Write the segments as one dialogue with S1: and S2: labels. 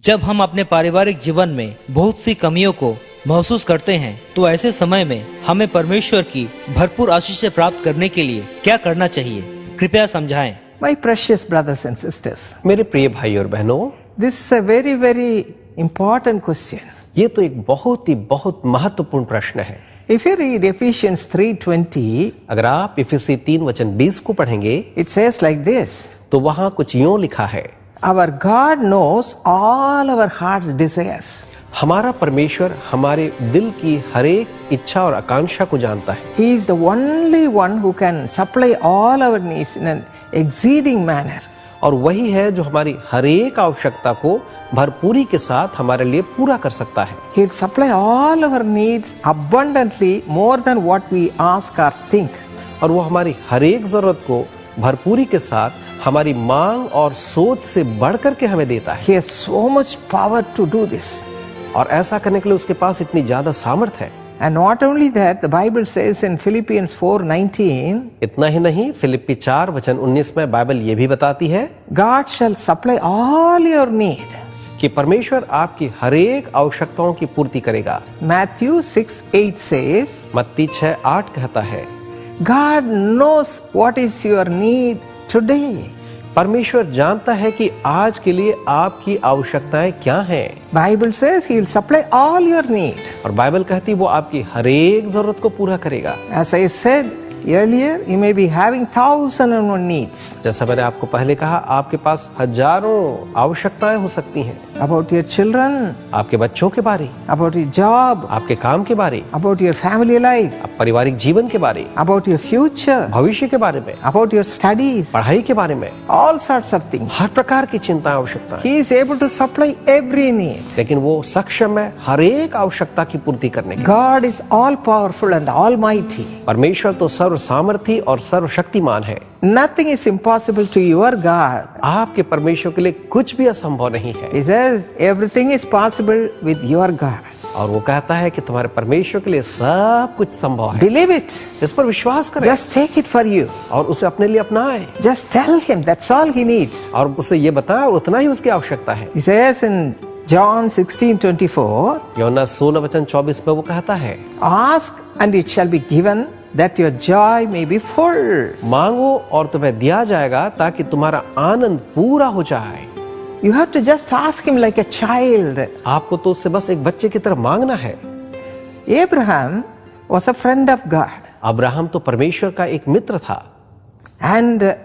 S1: जब हम अपने पारिवारिक जीवन में बहुत सी कमियों को महसूस करते हैं तो ऐसे समय में हमें परमेश्वर की भरपूर आशीष प्राप्त करने के लिए क्या करना चाहिए, कृपया समझाएं।
S2: My precious brothers and sisters,
S3: मेरे प्रिय भाई और बहनों,
S2: this is a very, very important question.
S3: ये तो एक बहुत महत्वपूर्ण प्रश्न है।
S2: If you read Ephesians 3:20,
S3: अगर आप इफिसी 3:20 को पढ़ेंगे,
S2: it says like this,
S3: तो वहाँ कुछ यूं लिखा है,
S2: Our God knows all our heart's desires.
S3: हमारा परमेश्वर हमारे दिल की हर एक इच्छा और आकांक्षा को जानता है।
S2: He is the only one who can supply all our needs in an exceeding manner.
S3: और वही है जो हमारी हर एक आवश्यकता को भरपूरी के साथ हमारे लिए पूरा कर सकता है।
S2: He will supply all our needs abundantly, more than what we ask or think.
S3: और वो हमारी हर एक जरूरत को भरपूरी के साथ हमारी मांग और सोच से बढ़कर के हमें देता है।
S2: He has so much power to do this.
S3: और ऐसा करने के लिए उसके पास इतनी ज्यादा सामर्थ्य है।
S2: And not only that, the Bible says in Philippians 4:19,
S3: इतना ही नहीं, फिलिप्पी 4:19 में बाइबल ये भी बताती है,
S2: God shall supply all your need.
S3: कि परमेश्वर आपकी हर एक आवश्यकताओं की पूर्ति करेगा।
S2: Matthew 6:8 says,
S3: मत्ती 6:8 कहता है,
S2: God knows what is your need today.
S3: परमेश्वर जानता है कि आज के लिए आपकी आवश्यकताएं क्या हैं।
S2: Bible says He will supply all your need.
S3: और बाइबल कहती वो आपकी हर एक जरूरत को पूरा करेगा।
S2: As I said earlier, you may be having 1,001 needs.
S3: जैसा मैंने आपको पहले कहा, आपके पास हजारों आवश्यकताएं हो सकती हैं।
S2: About your children,
S3: आपके बच्चों के बारे,
S2: about your job,
S3: आपके काम के बारे,
S2: about your family life,
S3: पारिवारिक जीवन के बारे,
S2: about your future,
S3: भविष्य के बारे में,
S2: about your studies,
S3: पढ़ाई के बारे में,
S2: all sorts of things.
S3: हर प्रकार की चिंता आवश्यकता है।
S2: He is able to supply every need.
S3: लेकिन वो सक्षम है हर एक आवश्यकता की पूर्ति करने की।
S2: God is all powerful and almighty.
S3: परमेश्वर तो सर्व सामर्थी और सर्वशक्तिमान है।
S2: Nothing is impossible to your God.
S3: आपके परमेश्वर के लिए कुछ भी असंभव नहीं है।
S2: He says everything is possible with your God.
S3: और वो कहता है कि तुम्हारे परमेश्वर के लिए सब कुछ संभव है।
S2: Believe it.
S3: इस पर विश्वास करें।
S2: Just take it for you.
S3: और उसे अपने लिए अपनाएं।
S2: Just tell him that's all he needs.
S3: और उसे ये बताएं, और उतना ही उसकी आवश्यकता है।
S2: He says in John 16:24,
S3: यूहन्ना 16:24 में वो कहता है,
S2: Ask and it shall be given, that your joy may be full.
S3: मांगो और तुम्हें दिया जाएगा ताकि तुम्हारा आनंद पूरा हो जाए।
S2: You have to just ask him like a child.
S3: आपको तो उससे बस एक बच्चे की तरह मांगना है।
S2: Abraham was a friend of God.
S3: Abraham तो परमेश्वर का एक मित्र था।
S2: And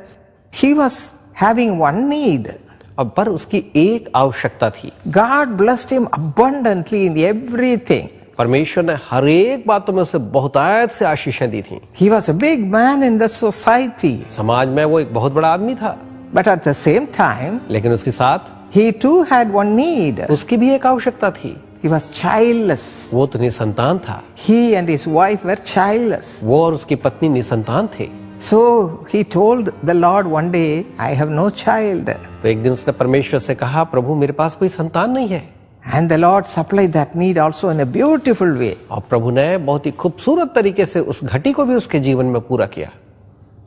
S2: he was having one need.
S3: अब पर उसकी एक आवश्यकता थी।
S2: God blessed him abundantly in everything.
S3: परमेश्वर ने हर एक बातों में उसे बहुतायत से आशीषें दी थी।
S2: He was a big man in the society.
S3: समाज में वो एक बहुत बड़ा आदमी था।
S2: But at the same time,
S3: लेकिन उसके साथ
S2: he too had one need.
S3: उसकी भी एक आवश्यकता थी।
S2: He was childless.
S3: वो तो निसंतान था।
S2: He and his wife were childless.
S3: वो और उसकी पत्नी निसंतान थे।
S2: So he told the Lord one day, I have no child.
S3: तो एक दिन उसने परमेश्वर से कहा, प्रभु मेरे पास कोई संतान नहीं है।
S2: And the Lord supplied that need also in a beautiful way.
S3: और प्रभु ने बहुत ही खूबसूरत तरीके से उस घटी को भी उसके जीवन में पूरा किया।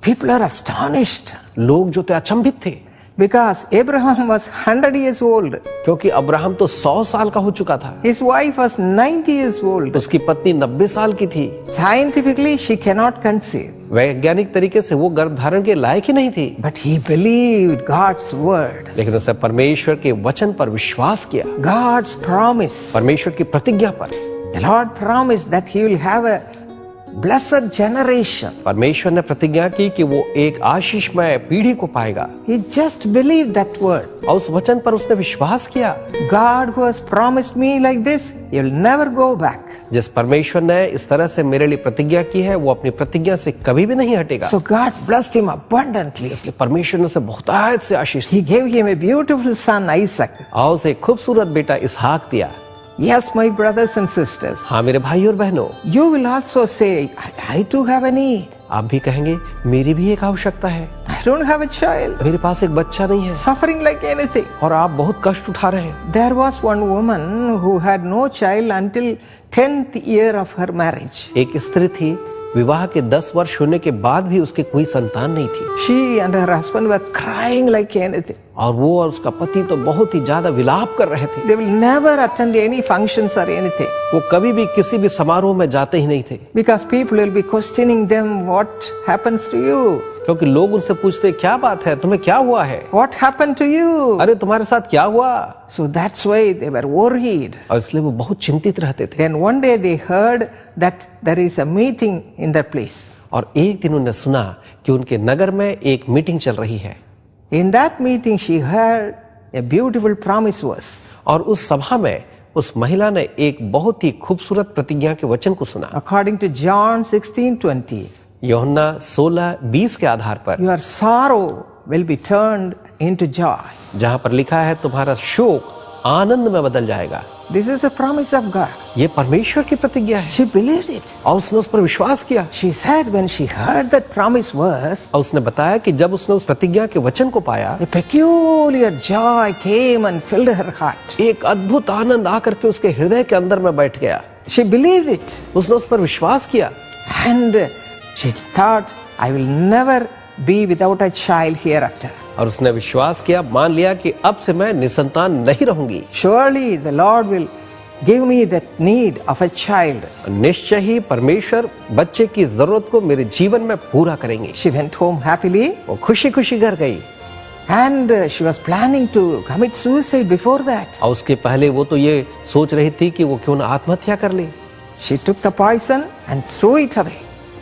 S2: People are astonished
S3: लोग जो थे अचंभित थे,
S2: because Abraham was 100 years old.
S3: क्योंकि अब्राहम तो 100 साल का हो चुका था।
S2: His wife was 90 years old.
S3: उसकी पत्नी 90 साल की थी।
S2: Scientifically, she cannot conceive.
S3: वैज्ञानिक तरीके से वो गर्भ धारण के लायक ही नहीं थी।
S2: But he believed God's word.
S3: लेकिन उसने परमेश्वर के वचन पर विश्वास किया,
S2: God's promise.
S3: परमेश्वर की प्रतिज्ञा पर।
S2: The Lord promised that he will have a blessed generation.
S3: परमेश्वर ने प्रतिज्ञा की कि वो एक आशीषमय पीढ़ी को पाएगा।
S2: He just believed that word.
S3: और उस वचन पर उसने विश्वास किया।
S2: God who has promised me like this, he will never go back.
S3: जिस परमेश्वर ने इस तरह से मेरे लिए प्रतिज्ञा की है, वो अपनी प्रतिज्ञा से कभी भी नहीं हटेगा।
S2: So God blessed him abundantly.
S3: इसलिए परमेश्वर ने उसे बहुतायत से आशीष दी।
S2: He gave him a beautiful son, Isaac.
S3: और उसे एक खूबसूरत बेटा इसहाक दिया।
S2: Yes, my brothers and sisters.
S3: हाँ मेरे भाई और बहनों,
S2: You will also say, I too have a need.
S3: आप भी कहेंगे मेरी भी एक आवश्यकता है।
S2: I don't have a child.
S3: मेरे पास एक बच्चा नहीं है।
S2: Suffering like anything.
S3: और आप बहुत कष्ट उठा रहे हैं।
S2: There was one woman who had no child until 10th year of her marriage.
S3: एक स्त्री थी, विवाह के 10 वर्ष होने के बाद भी उसके कोई संतान नहीं थी।
S2: She and her husband were crying like anything.
S3: और वो और उसका पति तो बहुत ही ज्यादा विलाप कर रहे थे।
S2: They will never attend any functions or anything
S3: वो कभी भी किसी भी समारोह में जाते ही नहीं थे,
S2: because people will be questioning them, what happens to you?
S3: क्योंकि लोग उनसे पूछते क्या बात है, तुम्हें क्या हुआ है,
S2: What happened to you?
S3: अरे तुम्हारे साथ क्या हुआ।
S2: So that's why they were worried.
S3: और इसलिए वो बहुत चिंतित रहते थे।
S2: Then one day they heard that there is a meeting in their place.
S3: और एक दिन उन्होंने सुना कि उनके नगर में एक मीटिंग चल रही है।
S2: In that meeting she heard a beautiful promise verse.
S3: और उस सभा में उस महिला ने एक बहुत ही खूबसूरत प्रतिज्ञा के वचन को सुना।
S2: According to John 16:20,
S3: यूहन्ना 16:20 के आधार पर,
S2: your sorrow will be turned into joy.
S3: जहां पर लिखा है तुम्हारा शोक आनंद में बदल जाएगा।
S2: This is a promise of God.
S3: ये परमेश्वर की प्रतिज्ञा है।
S2: She believed it.
S3: और उसने उस पर विश्वास किया।
S2: She said when she heard that promise verse,
S3: और उसने बताया कि जब उसने उस प्रतिज्ञा के वचन को पाया,
S2: a peculiar joy came and filled her heart.
S3: एक अद्भुत आनंद आकर के उसके हृदय के अंदर में बैठ गया।
S2: She believed it.
S3: उसने उस पर विश्वास किया।
S2: And she thought, I will never be without a child hereafter.
S3: और उसने विश्वास किया, मान लिया कि अब से मैं निसंतान नहीं रहूंगी।
S2: Surely the Lord will give me that need of a child.
S3: निश्चय ही परमेश्वर बच्चे की जरूरत को मेरे जीवन में पूरा करेंगे।
S2: She went home happily.
S3: वो खुशी खुशी घर गई।
S2: And she was planning to commit suicide before that.
S3: और उसके पहले वो तो ये सोच रही थी कि वो क्यों ना आत्महत्या कर ले।
S2: She took the poison and threw it away.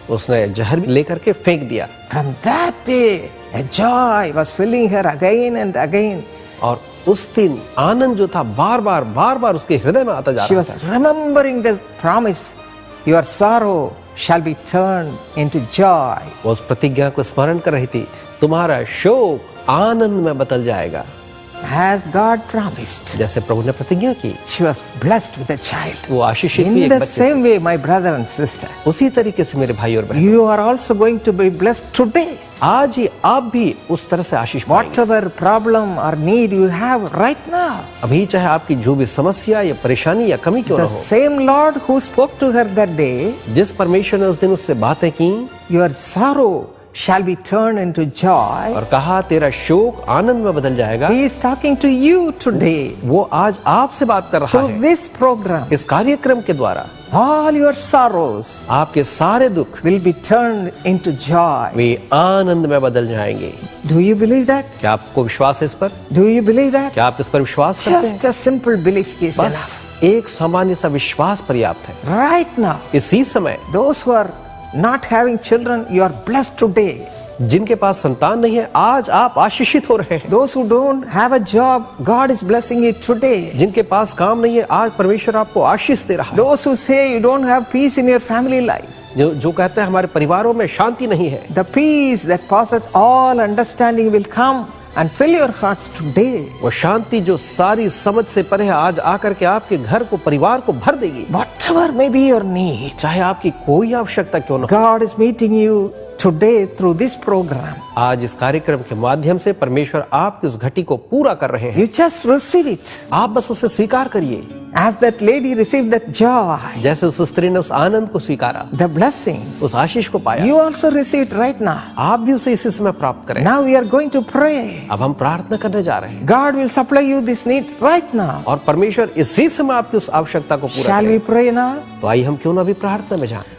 S3: उसने जहर लेकर के फेंक दिया।
S2: From that day, a joy was filling her again and again.
S3: और उस दिन आनंद जो था बार बार उसके हृदय में आता जा
S2: She
S3: रहा
S2: was
S3: था।
S2: remembering this promise, your sorrow shall be turned into joy.
S3: वो उस प्रतिज्ञा को स्मरण कर रही थी, तुम्हारा शोक आनंद में बदल जाएगा।
S2: As God promised,
S3: जैसे प्रभु ने प्रतिज्ञा की,
S2: she was blessed with a child.
S3: वो आशीषित हुई
S2: In
S3: एक
S2: the
S3: बच्चे से।
S2: same way, my brother and sister,
S3: उसी तरीके से मेरे भाई और बहन,
S2: you are also going to be blessed today.
S3: आज ही आप भी उस तरह से आशीष पाएंगे।
S2: Whatever problem or need you have right now,
S3: अभी चाहे आपकी जो भी समस्या या परेशानी या कमी क्यों ना
S2: the
S3: हो,
S2: same Lord who spoke to her that day,
S3: जिस परमेश्वर ने उस दिन उससे बातें की
S2: your sorrow shall be turned into joy.
S3: और कहा तेरा शोक आनंद में बदल जाएगा,
S2: He is talking to you today
S3: वो आज आपसे बात कर रहा
S2: through
S3: है।
S2: this program.
S3: इस कार्यक्रम के द्वारा
S2: All your sorrows
S3: आपके सारे दुख
S2: will be turned into joy.
S3: वे आनंद में बदल जाएंगे।
S2: Do you believe that?
S3: क्या आपको विश्वास है इस पर?
S2: Do you believe that?
S3: क्या आप इस पर विश्वास करते हैं?
S2: Just a simple belief is
S3: बस
S2: enough.
S3: एक सामान्य सा विश्वास पर्याप्त है।
S2: Right now,
S3: इसी समय
S2: those who are not having children, you are blessed today.
S3: जिनके पास संतान नहीं है, आज आप आशीषित हो रहे हैं।
S2: Those who don't have a job, God is blessing you today.
S3: जिनके पास काम नहीं है, आज परमेश्वर आपको आशीष दे रहा है।
S2: Those who say you don't have peace in your family life,
S3: जो कहते हैं हमारे परिवारों में शांति नहीं है,
S2: the peace that passeth all understanding will come and fill your hearts today.
S3: वो शांति जो सारी समझ से परे है, आज आकर के आपके घर को, परिवार को भर देगी।
S2: Whatever may be your need,
S3: चाहे आपकी कोई आवश्यकता क्यों न हो,
S2: God is meeting you today through this program.
S3: आज इस कार्यक्रम के माध्यम से परमेश्वर आपकी उस घटी को पूरा कर रहे हैं।
S2: You just receive it.
S3: आप बस उसे स्वीकार करिए।
S2: As that lady received that joy,
S3: जैसे उस स्त्री ने उस आनंद को स्वीकारा,
S2: the blessing,
S3: उस आशीष को पाया,
S2: you also receive it right now.
S3: आप भी उसे इसी समय प्राप्त करें।
S2: Now we are going to pray.
S3: अब हम प्रार्थना करने जा रहे हैं
S2: God will supply you this need right now.
S3: और परमेश्वर इसी समय आपकी उस आवश्यकता को पूरा
S2: Shall we
S3: करें।
S2: pray now?
S3: तो आइए हम क्यों ना भी प्रार्थना में जाएं।